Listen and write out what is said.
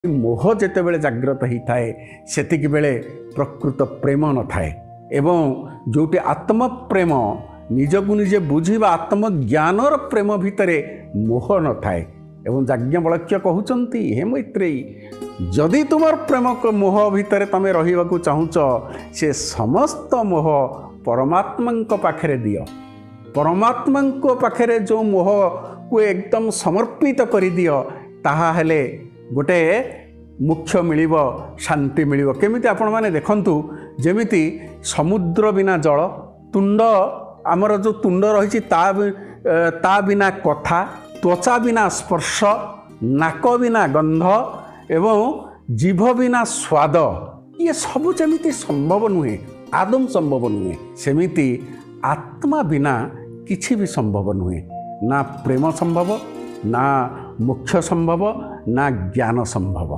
मोह जेतेबेले जाग्रत होता है सेतिक बेले प्रकृत प्रेम न थाए एवं जोटी आत्मप्रेम निजकु निजे बुझीबा आत्मज्ञानर प्रेम भितर मोह न थाए एवं याज्ञवल्क्य कहउचंती हे मैत्रेयी जदि तुमर प्रेम मोह भितर तमे रहिबाकु चाहुच से समस्त मोह परमात्मा पाखरे दियो परमात्मा पाखरे जो मोह को एकदम समर्पित कर दियो ताहा हेले गोटे मुख्य मिलिब शांति मिलिब केमिति आपण माने देखंतु जेमिति समुद्र बिना जल तुंड आमर जो तुंड रही ता बिना कथा त्वचा बिना स्पर्श नाक बिना गंध एवं जीभ बिना स्वाद ये सब जमिति संभव नुहे आदम संभव नुहे सेमिति आत्मा बिना किछि भी संभव नुहे ना प्रेम संभव ना मोक्ष संभव ना ज्ञान संभव।